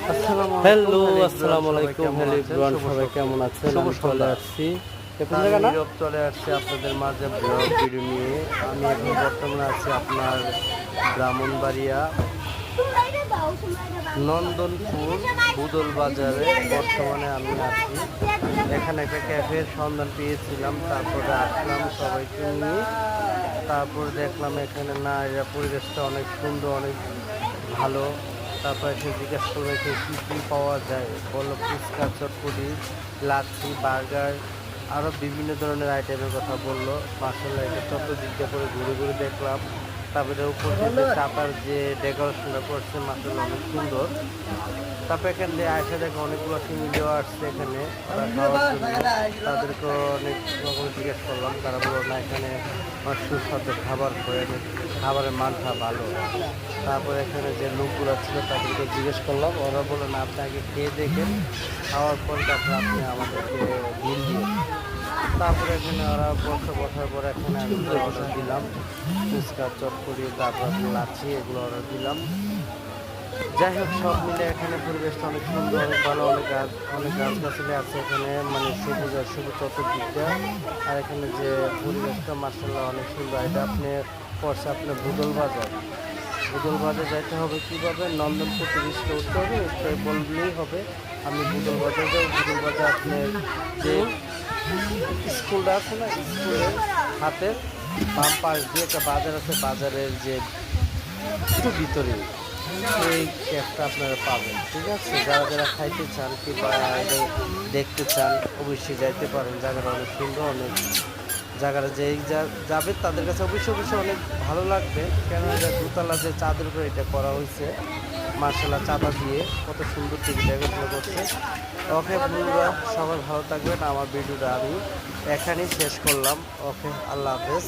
Hello, আসসালামু আলাইকুম। Hello everyone, সবাই কেমন আছেন? আমি চলে আসছি চলে আসছি আপনাদের মাঝে ব্লগ ভিডিও নিয়ে। আমি এখন বর্তমানে আছি আপনার ব্রাহ্মণবাড়িয়া নন্দনপুর বুদল বাজারে। বর্তমানে আমি আছি এখানে একটা ক্যাফের সন্ধান পেয়েছিলাম, তারপরে আসলাম সবাইকে নিয়ে। তারপর দেখলাম এখানে না, এরা পরিবেশটা অনেক সুন্দর, অনেক ভালো। তারপর এখানে জিজ্ঞাসা করবো এখানে কী কী পাওয়া যায়, বললো ফুচকা, চটপটি, লাচ্ছি, বার্গার, আরও বিভিন্ন ধরনের আইটেমের কথা বললো। মার্শাল্লাহ এটা চতুর্দিক দিয়ে করে ঘুরে ঘুরে দেখলাম। তারপরে উপর থেকে চাপার যে ডেকোরেশনটা করছে মার্শাল্লাহ অনেক সুন্দর। তারপর এখান দিয়ে আয়সা দেখে অনেকগুলো ফ্যামিলিও আসছে এখানে ওরা খাওয়ার জন্য। তাদেরকে অনেক রকম জিজ্ঞেস করলাম, তারা বললো না এখানে অনেক সুস্বাদু খাবার করে, খাবারের মানটা ভালো। তারপর এখানে যে লোকগুলো ছিল তাদেরকে জিজ্ঞেস করলাম, ওরা বললো না আপনি আগে খেয়ে দেখেন, খাওয়ার পর তারপরে আপনি আমাদেরকে বিল দিয়ে। তারপরে এখানে ওরা বসার পর এখানে আমি অর্ডার দিলাম ফুচকা, চটপটি, তারপর লাচ্ছি, এগুলো অর্ডার দিলাম। যাই হোক, সব মিলে এখানে পরিবেশটা অনেক সুন্দর, অনেক ভালো, অনেক গাছগাছালি আছে এখানে, মানে সবুজ আর সবুজ চতুর্দিকটা। আর এখানে যে পরিবেশটা মার্শাল্লাহ অনেক সুন্দর। এটা আপনি পড়ছে আপনার বুদল বাজার। বুদল বাজার যাইতে হবে কীভাবে, নন্দনপুর রিক্সা উঠতে হবে, উঠতে বললেই হবে আমি বুদল বাজার যাই। বুদল বাজার আপনার যে স্কুলটা আছে না, স্কুলের হাতের বাম পাশ দিয়ে একটা বাজার আছে, বাজারের যে একটু ভিতরে এই ক্যাবটা আপনারা পাবেন। ঠিক আছে, যারা যারা খাইতে চান কিংবা দেখতে চান অবশ্যই যাইতে পারেন। জায়গাটা অনেক সুন্দর, অনেক জায়গাটা যে যাবে তাদের কাছে অবশ্যই অনেক ভালো লাগবে। কেন এটা দোতলা যে চাঁদের উপরে এটা করা হয়েছে মার্শাল্লাহ, চাঁদা দিয়ে কত সুন্দর টিভি ডেকোরেশন করছে। ওকে বন্ধুরা, সবাই ভালো থাকবেন। আমার ভিডিওটা আমি এখানেই শেষ করলাম। ওকে, আল্লাহ হাফেজ।